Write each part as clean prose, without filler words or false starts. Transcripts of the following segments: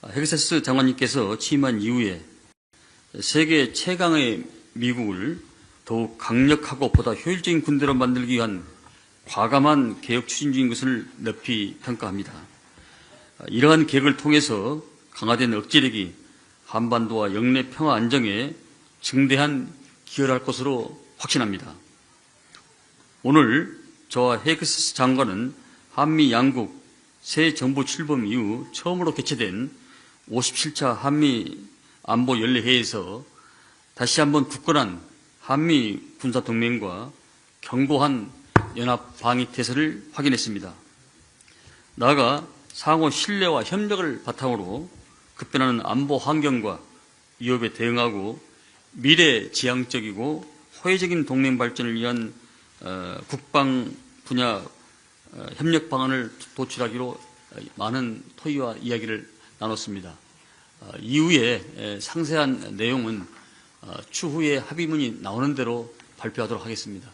헤그세스 장관님께서 취임한 이후에 세계 최강의 미국을 더욱 강력하고 보다 효율적인 군대로 만들기 위한 과감한 개혁 추진 중인 것을 높이 평가합니다. 이러한 계획을 통해서 강화된 억제력이 한반도와 영내 평화 안정에 증대한 기여를 할 것으로 확신합니다. 오늘 저와 헤그세스 장관은 한미 양국 새 정부 출범 이후 처음으로 개최된 57차 한미 안보 연례회에서 다시 한번 굳건한 한미 군사 동맹과 견고한 연합 방위 태세를 확인했습니다. 나아가 상호 신뢰와 협력을 바탕으로 급변하는 안보 환경과 위협에 대응하고 미래지향적이고 호혜적인 동맹 발전을 위한 국방 분야 협력 방안을 도출하기로 많은 토의와 이야기를 나눴습니다. 이후에 상세한 내용은 추후에 합의문이 나오는 대로 발표하도록 하겠습니다.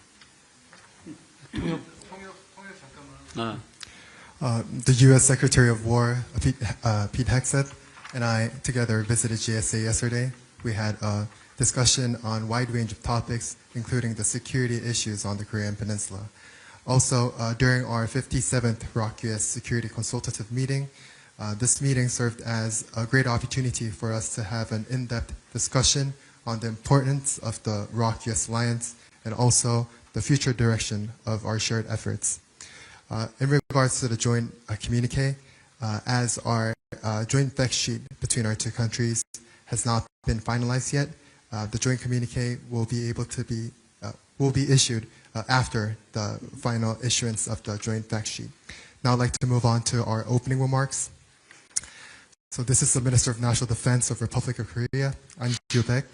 The U.S. Secretary of War, Pete Hegseth, and I together visited GSA yesterday. We had a discussion on a wide range of topics, including the security issues on the Korean Peninsula. Also, during our 57th ROC U.S. Security Consultative Meeting, this meeting served as a great opportunity for us to have an in-depth discussion on the importance of the ROC U.S. alliance and also the future direction of our shared efforts. In regards to the joint communique, as our joint fact sheet between our two countries has not been finalized yet, the joint communique will be issued after the final issuance of the joint fact sheet. Now I'd like to move on to our opening remarks. So this is the Minister of National Defense of Republic of Korea, An Gyu-baek.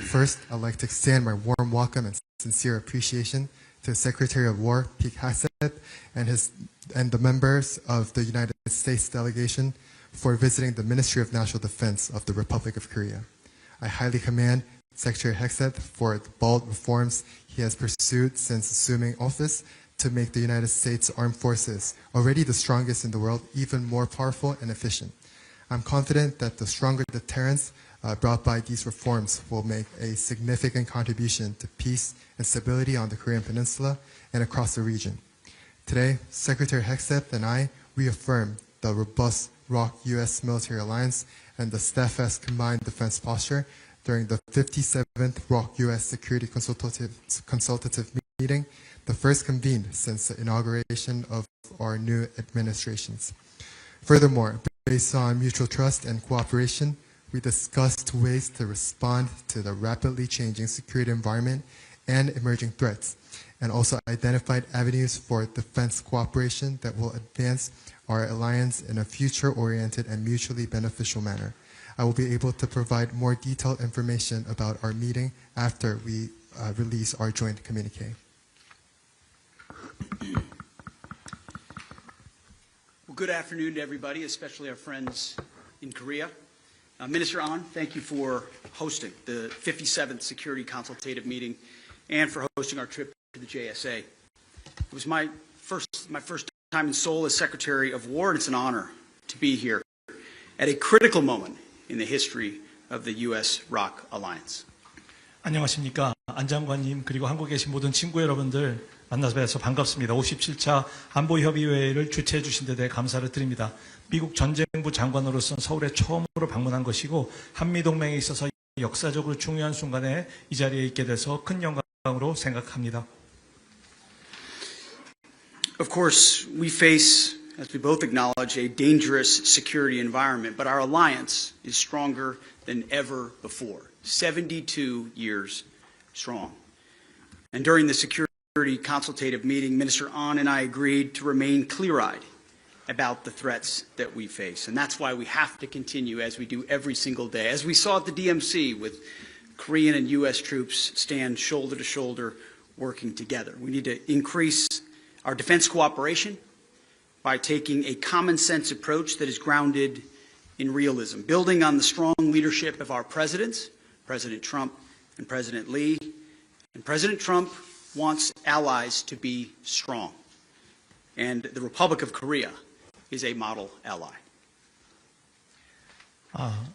First, I'd like to extend my warm welcome and sincere appreciation to the Secretary of War, Pete Hegseth, and the members of the United States delegation for visiting the Ministry of National Defense of the Republic of Korea. I highly commend Secretary Hegseth for the bold reforms he has pursued since assuming office to make the United States Armed Forces, already the strongest in the world, even more powerful and efficient. I'm confident that the stronger deterrence brought by these reforms will make a significant contribution to peace and stability on the Korean Peninsula and across the region. Today, Secretary Hegseth and I reaffirm the robust ROC U.S. military alliance and the steadfast combined defense posture during the 57th ROC U.S. Security Consultative Meeting, the first convened since the inauguration of our new administrations. Furthermore, based on mutual trust and cooperation, we discussed ways to respond to the rapidly changing security environment and emerging threats, and also identified avenues for defense cooperation that will advance our alliance in a future-oriented and mutually beneficial manner. I will be able to provide more detailed information about our meeting after we release our joint communique. Well, good afternoon to everybody, especially our friends in Korea. Minister An, thank you for hosting the 57th Security Consultative Meeting and for hosting our trip to the JSA. It was my first time in Seoul as Secretary of War, and it's an honor to be here at a critical moment in the history of the U.S.-ROC alliance. 안녕하십니까. 안 장관님 그리고 한국에 계신 모든 친구 여러분들 만나서 뵈서 반갑습니다. 57차 안보협의회를 주최해 주신 데 대해 감사를 드립니다. 미국 전쟁부 장관으로서 서울에 처음으로 방문한 것이고 한미동맹에 있어서 역사적으로 중요한 순간에 이 자리에 있게 돼서 큰 영광으로 생각합니다. Of course, we face, as we both acknowledge, a dangerous security environment, but our alliance is stronger than ever before, 72 years strong. And during the Security Consultative Meeting, Minister An and I agreed to remain clear-eyed about the threats that we face. And that's why we have to continue, as we do every single day. As we saw at the DMC with Korean and U.S. troops stand shoulder to shoulder working together. We need to increase our defense cooperation by taking a common sense approach that is grounded in realism, building on the strong leadership of our presidents, President Trump and President Lee. And President Trump wants allies to be strong. And the Republic of Korea is a model ally.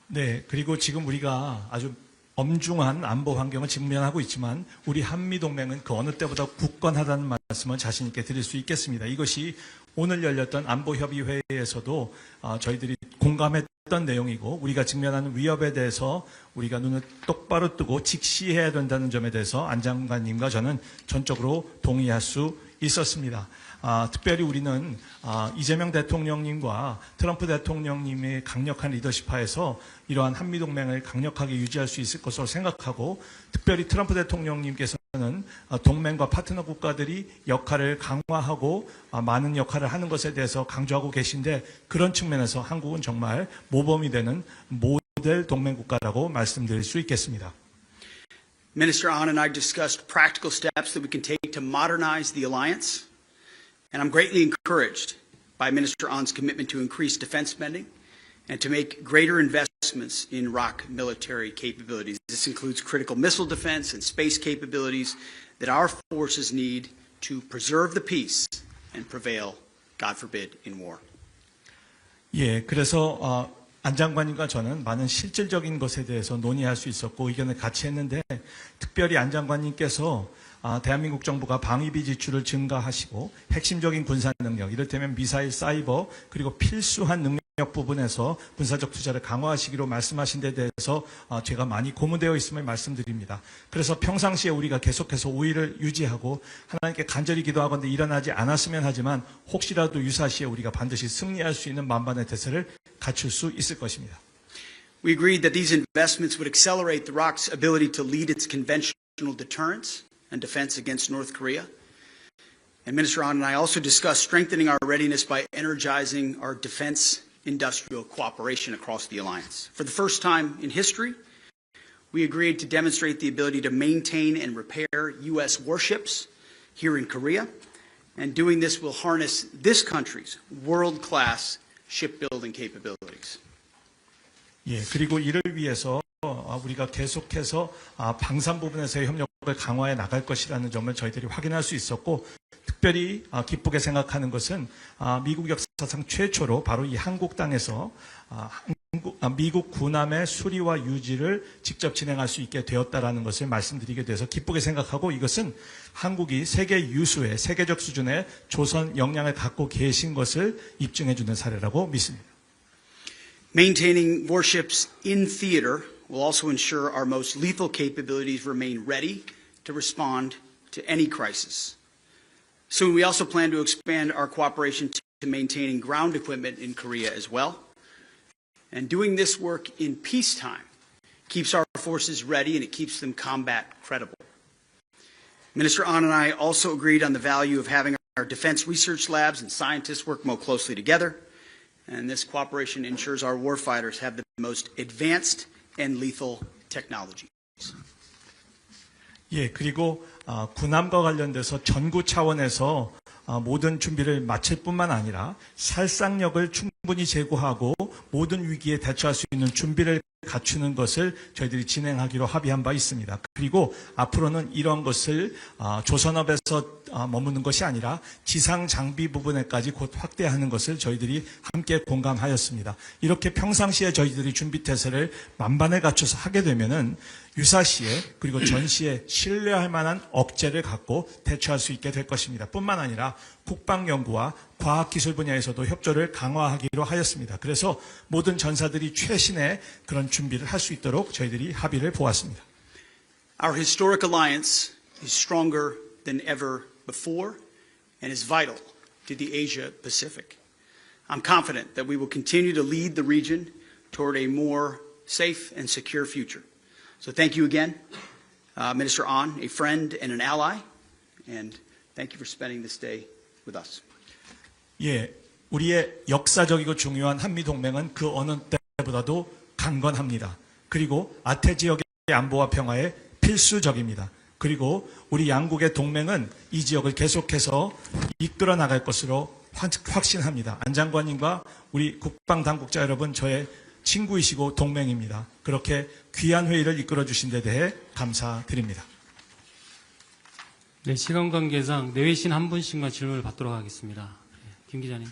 네. 그리고 지금 우리가 아주 엄중한 안보 환경을 직면하고 있지만 우리 한미동맹은 그 어느 때보다 굳건하다는 말씀을 자신 있게 드릴 수 있겠습니다. 이것이 오늘 열렸던 안보협의회에서도 저희들이 공감했던 내용이고 우리가 직면하는 위협에 대해서 우리가 눈을 똑바로 뜨고 직시해야 된다는 점에 대해서 안 장관님과 저는 전적으로 동의할 수 있었습니다. 특별히 우리는 이재명 대통령님과 트럼프 대통령님의 강력한 리더십 하에서 이러한 한미동맹을 강력하게 유지할 수 있을 것으로 생각하고 특별히 트럼프 대통령님께서는 동맹과 파트너 국가들이 역할을 강화하고 많은 역할을 하는 것에 대해서 강조하고 계신데 그런 측면에서 한국은 정말 모범이 되는 모델 동맹국가라고 말씀드릴 수 있겠습니다. Minister Ahn and I discussed practical steps that we can take to modernize the alliance. And I'm greatly encouraged by Minister Ahn's commitment to increase defense spending and to make greater investments in ROC military capabilities. This includes critical missile defense and space capabilities that our forces need to preserve the peace and prevail, God forbid, in war. 예, 그래서 안 장관님과 저는 많은 실질적인 것에 대해서 논의할 수 있었고 의견을 같이 했는데 특별히 안 장관님께서 대한민국 정부가 방위비 지출을 증가하시고 핵심적인 군사 능력, 이를테면 미사일, 사이버 그리고 필수한 능력 부분에서 군사적 투자를 강화하시기로 말씀하신 데 대해서 제가 많이 고문되어 있음을 말씀드립니다. 그래서 평상시에 우리가 계속해서 우위를 유지하고 하나님께 간절히 기도하건대 일어나지 않았으면 하지만 혹시라도 유사시에 우리가 반드시 승리할 수 있는 만반의 대세를 갖출 수 있을 것입니다. We agreed that these investments would accelerate the ROC's ability to lead its conventional deterrence and defense against North Korea. And Minister Ahn and I also discussed strengthening our readiness by energizing our defense industrial cooperation across the alliance. For the first time in history, we agreed to demonstrate the ability to maintain and repair U.S. warships here in Korea. And doing this will harness this country's world-class shipbuilding capabilities. 예, 그리고 이를 위해서 우리가 계속해서 방산 부분에서의 협력을 강화해 나갈 것이라는 점을 저희들이 확인할 수 있었고 특별히 기쁘게 생각하는 것은 미국 역사상 최초로 바로 이 한국 땅에서 미국 군함의 수리와 유지를 직접 진행할 수 있게 되었다라는 것을 말씀드리게 돼서 기쁘게 생각하고 이것은 한국이 세계 유수의 세계적 수준의 조선 역량을 갖고 계신 것을 입증해 주는 사례라고 믿습니다. Maintaining warships in theater will also ensure our most lethal capabilities remain ready to respond to any crisis. Soon, we also plan to expand our cooperation to maintaining ground equipment in Korea as well. And doing this work in peacetime keeps our forces ready and it keeps them combat credible. Minister Ahn and I also agreed on the value of having our defense research labs and scientists work more closely together. And this cooperation ensures our warfighters have the most advanced and lethal technologies. 예, 그리고 군함과 관련돼서 전구 차원에서 모든 준비를 마칠 뿐만 아니라 살상력을 충분히 제고하고 모든 위기에 대처할 수 있는 준비를 갖추는 것을 저희들이 진행하기로 합의한 바 있습니다. 그리고 앞으로는 이런 것을 조선업에서 머무는 것이 아니라 지상 장비 부분에까지 곧 확대하는 것을 저희들이 함께 공감하였습니다. 이렇게 평상시에 저희들이 준비 태세를 만반에 갖춰서 하게 되면은 유사시에 그리고 전시에 신뢰할 만한 억제를 갖고 대처할 수 있게 될 것입니다. 뿐만 아니라 국방연구와 과학기술 분야에서도 협조를 강화하기로 하였습니다. 그래서 모든 전사들이 최신의 그런 준비를 할 수 있도록 저희들이 합의를 보았습니다. Our historic alliance is stronger than ever before and is vital to the Asia Pacific. I'm confident that we will continue to lead the region toward a more safe and secure future. So thank you again, Minister Ahn, a friend and an ally, and thank you for spending this day with us. 예, 우리의 역사적이고 중요한 한미동맹은 그 어느 때보다도 강건합니다. 그리고 아태 지역의 안보와 평화에 필수적입니다. 그리고 우리 양국의 동맹은 이 지역을 계속해서 이끌어 나갈 것으로 확신합니다. 안 장관님과 우리 국방당국자 여러분 저의 친구이시고 동맹입니다. 그렇게 귀한 회의를 이끌어 주신 데 대해 감사드립니다. 네, 시간 관계상 내외신 한 분씩만 질문을 받도록 하겠습니다. 김 기자님.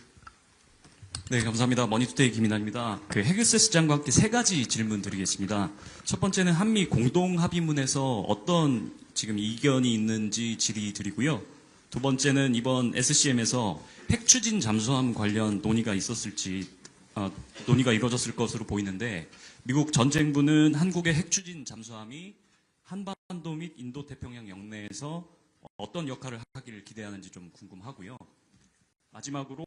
네, 감사합니다. 머니투데이 김인환입니다. 헤그세스 장관께 세 가지 질문 드리겠습니다. 첫 번째는 한미 공동 합의문에서 어떤 지금 이견이 있는지 질의 드리고요. 두 번째는 이번 SCM에서 핵 추진 잠수함 관련 논의가 이루어졌을 것으로 보이는데 미국 전쟁부는 한국의 핵 추진 잠수함이 한반도 및 인도 태평양 영내에서 어떤 역할을 하기를 기대하는지 좀 궁금하고요. 마지막으로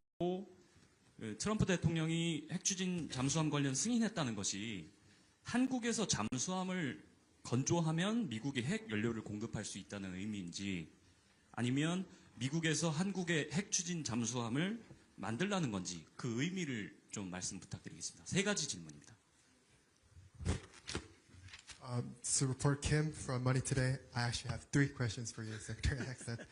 트럼프 대통령이 핵 추진 잠수함 관련 승인했다는 것이 한국에서 잠수함을 건조하면 미국이 핵 연료를 공급할 수 있다는 의미인지 아니면 미국에서 한국의 핵 추진 잠수함을 만들라는 건지 그 의미를 좀 말씀 부탁드리겠습니다. 세 가지 질문입니다. So report Kim from Money Today. I actually have 3 questions for you, Secretary Hexet.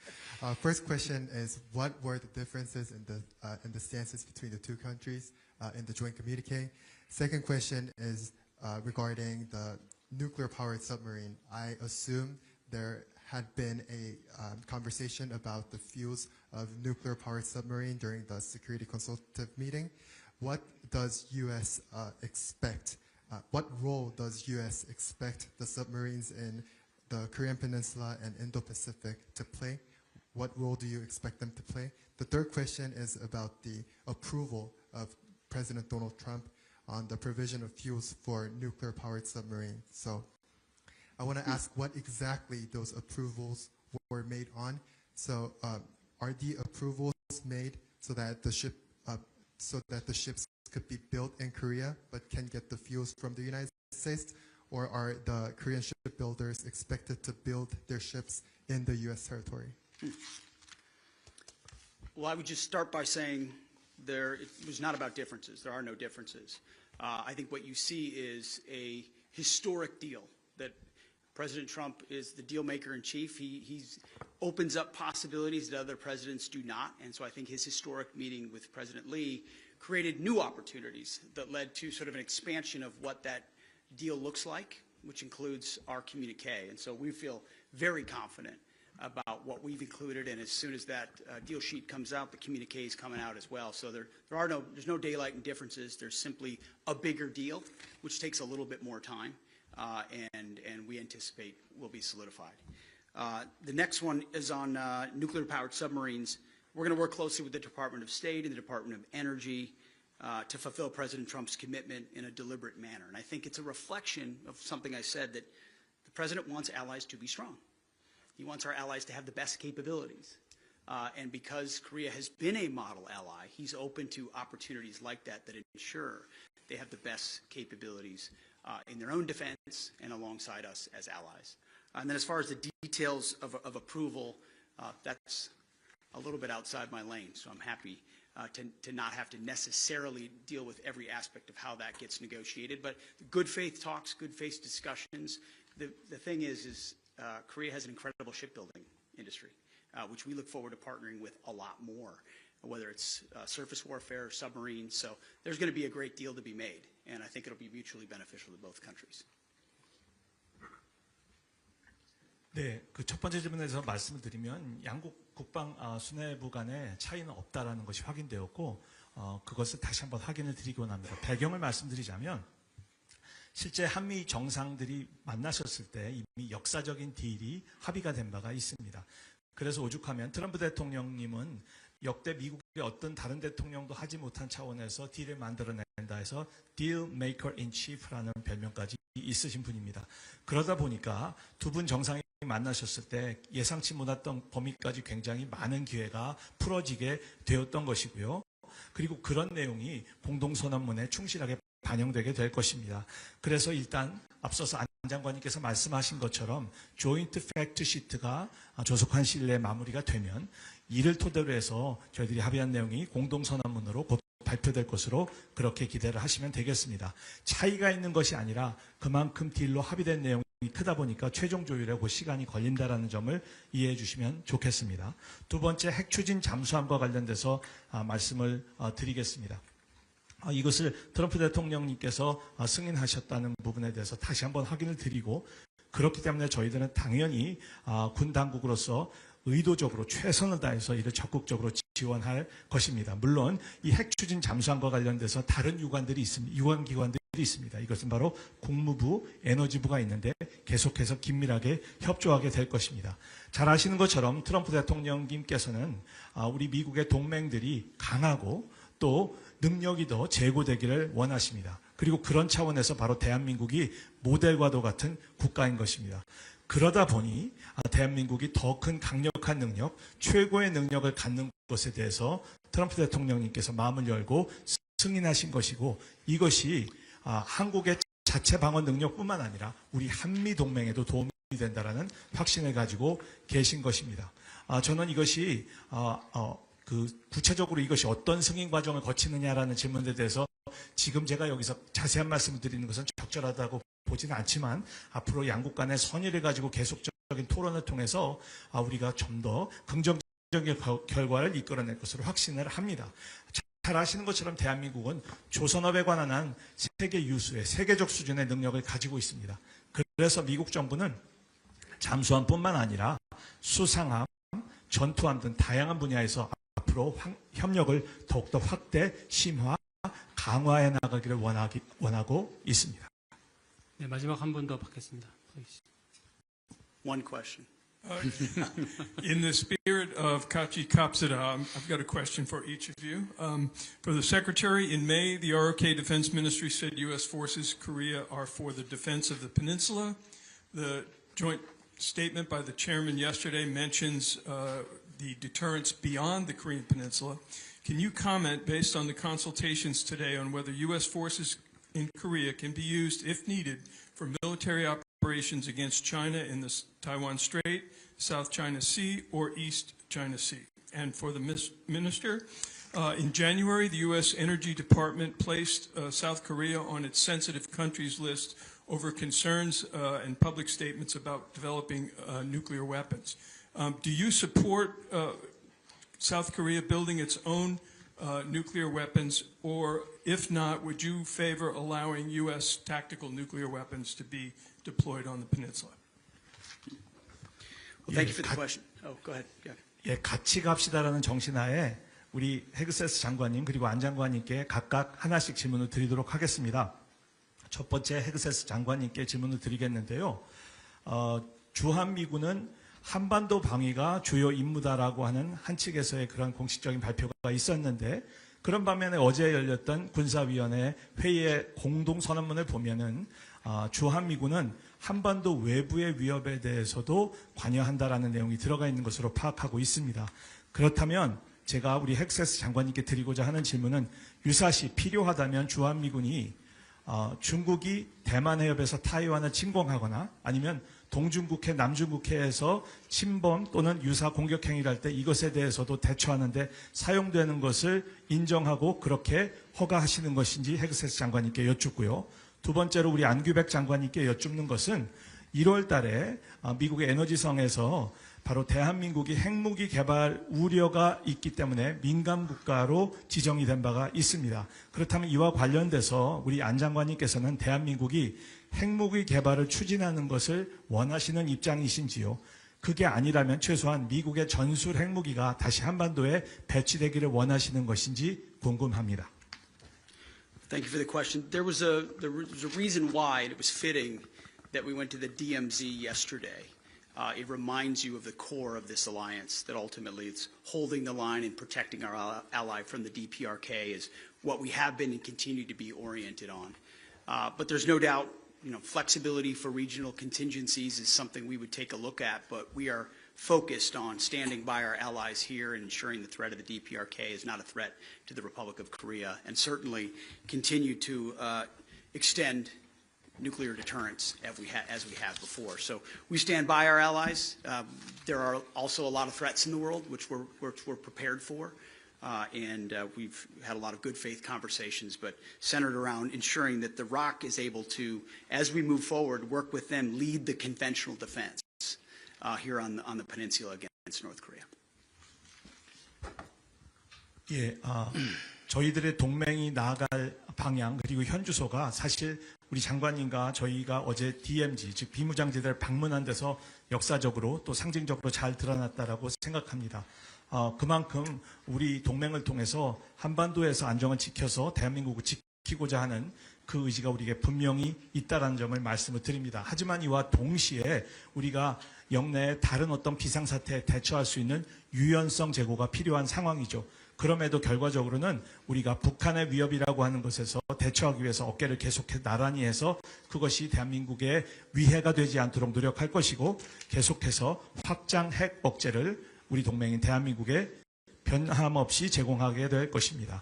First question is, what were the differences in the stances between the two countries in the joint communique? Second question is regarding the nuclear-powered submarine. I assume there had been a conversation about the fuels of nuclear-powered submarine during the Security Consultative Meeting. What does U.S. expect? What role does U.S. expect the submarines in the Korean Peninsula and Indo-Pacific to play? What role do you expect them to play? The third question is about the approval of President Donald Trump on the provision of fuels for nuclear-powered submarines. So I want to ask what exactly those approvals were made on. So are the approvals made so that the ships could be built in Korea but can get the fuels from the United States, or are the Korean shipbuilders expected to build their ships in the U.S. territory? Well, I would just start by saying it was not about differences. There are no differences. I think what you see is a historic deal that President Trump is the deal maker in chief. He opens up possibilities that other presidents do not. And so I think his historic meeting with President Lee created new opportunities that led to sort of an expansion of what that deal looks like, which includes our communique. And so we feel very confident about what we've included, and as soon as that deal sheet comes out, the communique is coming out as well. So there's no daylight in differences. There's simply a bigger deal, which takes a little bit more time, and we anticipate will be solidified. The next one is on nuclear-powered submarines. We're going to work closely with the Department of State and the Department of Energy to fulfill President Trump's commitment in a deliberate manner. And I think it's a reflection of something I said, that the President wants allies to be strong. He wants our allies to have the best capabilities. And because Korea has been a model ally, he's open to opportunities like that ensure they have the best capabilities in their own defense and alongside us as allies. And then as far as the details of approval, that's a little bit outside my lane, so I'm happy to not have to necessarily deal with every aspect of how that gets negotiated. But good faith talks, good faith discussions. The thing is Korea has an incredible shipbuilding industry, which we look forward to partnering with a lot more, whether it's surface warfare or submarines. So there's going to be a great deal to be made, and I think it'll be mutually beneficial to both countries. 네, 그 첫 번째 질문에 대해서 말씀을 드리면 양국 국방 수뇌부 간에 차이는 없다라는 것이 확인되었고 그것을 다시 한번 확인을 드리곤 합니다. 배경을 말씀드리자면 실제 한미 정상들이 만나셨을 때 이미 역사적인 딜이 합의가 된 바가 있습니다. 그래서 오죽하면 트럼프 대통령님은 역대 미국의 어떤 다른 대통령도 하지 못한 차원에서 딜을 만들어낸다 해서 Deal Maker in Chief라는 별명까지 있으신 분입니다. 그러다 보니까 두 분 정상이 만나셨을 때 예상치 못했던 범위까지 굉장히 많은 기회가 풀어지게 되었던 것이고요. 그리고 그런 내용이 공동선언문에 충실하게 반영되게 될 것입니다. 그래서 일단 앞서서 안 장관님께서 말씀하신 것처럼 조인트 팩트 시트가 조속한 시일 내에 마무리가 되면 이를 토대로 해서 저희들이 합의한 내용이 공동선언문으로 곧 발표될 것으로 그렇게 기대를 하시면 되겠습니다. 차이가 있는 것이 아니라 그만큼 딜로 합의된 내용이 크다 보니까 최종 조율에 그 시간이 걸린다는 점을 이해해 주시면 좋겠습니다. 두 번째, 핵 추진 잠수함과 관련돼서 말씀을 드리겠습니다. 이것을 트럼프 대통령님께서 승인하셨다는 부분에 대해서 다시 한번 확인을 드리고, 그렇기 때문에 저희들은 당연히 군 당국으로서 의도적으로 최선을 다해서 이를 적극적으로 지원할 것입니다. 물론 이 핵 추진 잠수함과 관련돼서 다른 유관기관들이 있습니다. 이것은 바로 국무부, 에너지부가 있는데 계속해서 긴밀하게 협조하게 될 것입니다. 잘 아시는 것처럼 트럼프 대통령님께서는 우리 미국의 동맹들이 강하고 또 능력이 더 제고되기를 원하십니다. 그리고 그런 차원에서 바로 대한민국이 모델과도 같은 국가인 것입니다. 그러다 보니 대한민국이 더 큰 강력한 능력, 최고의 능력을 갖는 것에 대해서 트럼프 대통령님께서 마음을 열고 승인하신 것이고 이것이 한국의 자체 방어 능력뿐만 아니라 우리 한미 동맹에도 도움이 된다라는 확신을 가지고 계신 것입니다. 저는 이것이 구체적으로 이것이 어떤 승인 과정을 거치느냐라는 질문에 대해서 지금 제가 여기서 자세한 말씀을 드리는 것은 적절하다고 보지는 않지만 앞으로 양국 간의 선의를 가지고 계속적인 토론을 통해서 우리가 좀 더 긍정적인 결과를 이끌어낼 것으로 확신을 합니다. 잘 아시는 것처럼 대한민국은 조선업에 관한 한 세계 유수의 세계적 수준의 능력을 가지고 있습니다. 그래서 미국 정부는 잠수함뿐만 아니라 수상함, 전투함 등 다양한 분야에서 앞으로 협력을 더욱더 확대, 심화, 강화해 나가기를 원하고 있습니다. 네, 마지막 한 분 더 받겠습니다. One question. In the spirit of Kachi Kapsada, I've got a question for each of you. For the Secretary, in May, the ROK Defense Ministry said U.S. forces Korea are for the defense of the peninsula. The joint statement by the chairman yesterday mentions the deterrence beyond the Korean peninsula. Can you comment, based on the consultations today, on whether U.S. forces in Korea can be used, if needed, for military operations against China in the Taiwan Strait, South China Sea, or East China Sea? And for the minister, in January, the U.S. Energy Department placed South Korea on its sensitive countries list over concerns and public statements about developing nuclear weapons. Do you support South Korea building its own nuclear weapons, or if not, would you favor allowing U.S. tactical nuclear weapons to be deployed on the peninsula? Well, thank you for the question. Oh, go ahead. 예, 같이 갑시다라는 정신하에 우리 헤그세스 장관님 그리고 안 장관님께 각각 하나씩 질문을 드리도록 하겠습니다. 첫 번째 헤그세스 장관님께 질문을 드리겠는데요. 주한미군은 한반도 방위가 주요 임무다라고 하는 한 측에서의 그런 공식적인 발표가 있었는데 그런 반면에 어제 열렸던 군사위원회 회의의 공동선언문을 보면은 주한미군은 한반도 외부의 위협에 대해서도 관여한다라는 내용이 들어가 있는 것으로 파악하고 있습니다. 그렇다면 제가 우리 헤그세스 장관님께 드리고자 하는 질문은 유사시 필요하다면 주한미군이 중국이 대만 해협에서 타이완을 침공하거나 아니면 동중국해, 남중국해에서 침범 또는 유사 공격 행위를 할 때 이것에 대해서도 대처하는 데 사용되는 것을 인정하고 그렇게 허가하시는 것인지 헤그세스 장관님께 여쭙고요. 두 번째로 우리 안규백 장관님께 여쭙는 것은 1월 달에 미국의 에너지성에서 바로 대한민국이 핵무기 개발 우려가 있기 때문에 민감 국가로 지정이 된 바가 있습니다. 그렇다면 이와 관련돼서 우리 안 장관님께서는 대한민국이 핵무기 개발을 추진하는 것을 원하시는 입장이신지요? 그게 아니라면 최소한 미국의 전술 핵무기가 다시 한반도에 배치되기를 원하시는 것인지 궁금합니다. Thank you for the question. There was a reason why it was fitting that we went to the DMZ yesterday. It reminds you of the core of this alliance, that ultimately it's holding the line and protecting our ally from the DPRK is what we have been and continue to be oriented on. But there's no doubt, flexibility for regional contingencies is something we would take a look at, but we are focused on standing by our allies here and ensuring the threat of the DPRK is not a threat to the Republic of Korea, and certainly continue to extend nuclear deterrence as we have before. So we stand by our allies. There are also a lot of threats in the world which we're prepared for, and we've had a lot of good faith conversations, but centered around ensuring that the ROC is able to, as we move forward, work with them, lead the conventional defense here on the peninsula against North Korea. 예, 저희들의 동맹이 나아갈 방향 그리고 현주소가 사실 우리 장관님과 저희가 어제 DMZ 즉 비무장지대를 방문한 데서 역사적으로 또 상징적으로 잘 드러났다라고 생각합니다. 그만큼 우리 동맹을 통해서 한반도에서 안정을 지켜서 대한민국을 지키고자 하는 그 의지가 우리에게 분명히 있다는 점을 말씀을 드립니다. 하지만 이와 동시에 우리가 영내에 다른 어떤 비상사태에 대처할 수 있는 유연성 제고가 필요한 상황이죠. 그럼에도 결과적으로는 우리가 북한의 위협이라고 하는 것에서 대처하기 위해서 어깨를 계속해서 나란히 해서 그것이 대한민국의 위해가 되지 않도록 노력할 것이고 계속해서 확장 핵 억제를 우리 동맹인 대한민국에 변함없이 제공하게 될 것입니다.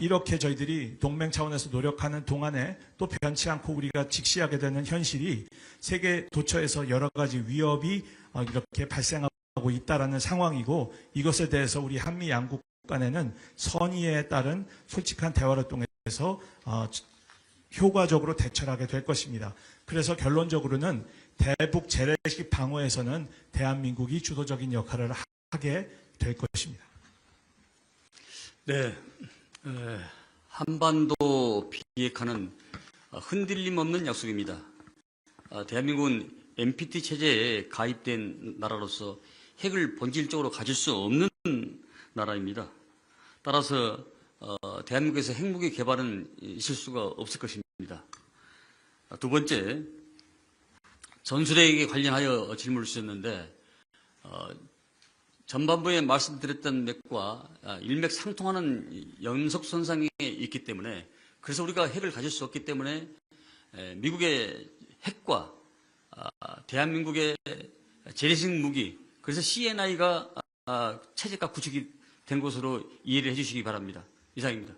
이렇게 저희들이 동맹 차원에서 노력하는 동안에 또 변치 않고 우리가 직시하게 되는 현실이 세계 도처에서 여러 가지 위협이 이렇게 발생하고 있다라는 상황이고 이것에 대해서 우리 한미 양국 간에는 선의에 따른 솔직한 대화를 통해서 효과적으로 대처를 하게 될 것입니다. 그래서 결론적으로는 대북 재래식 방어에서는 대한민국이 주도적인 역할을 하게 될 것입니다. 네, 한반도 비핵화는 흔들림 없는 약속입니다. 대한민국은 NPT 체제에 가입된 나라로서 핵을 본질적으로 가질 수 없는 나라입니다. 따라서 대한민국에서 핵무기 개발은 있을 수가 없을 것입니다. 두 번째, 전술핵에 관련하여 질문을 주셨는데 전반부에 말씀드렸던 맥과 일맥상통하는 연속선상에 있기 때문에 그래서 우리가 핵을 가질 수 없기 때문에 미국의 핵과 대한민국의 재래식 무기 그래서 CNI가 체제가 구축이 된 것으로 이해를 해주시기 바랍니다. 이상입니다.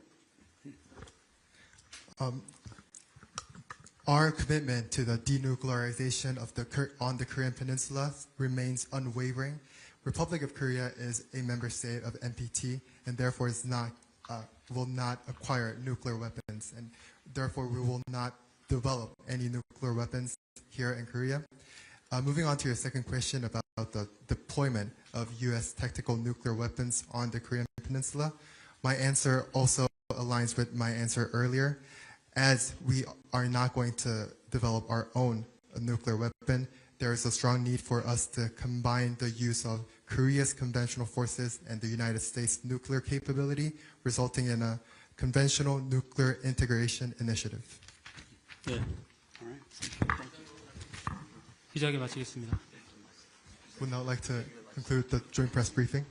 Our commitment to the denuclearization of on the Korean Peninsula remains unwavering. Republic of Korea is a member state of NPT and therefore will not acquire nuclear weapons, and therefore we will not develop any nuclear weapons here in Korea. Moving on to your second question about the deployment of U.S. tactical nuclear weapons on the Korean Peninsula, my answer also aligns with my answer earlier. As we are not going to develop our own nuclear weapon, there is a strong need for us to combine the use of Korea's conventional forces and the United States nuclear capability, resulting in a conventional nuclear integration initiative. 네. 기자회견 마치겠습니다. Would now like to conclude the joint press briefing.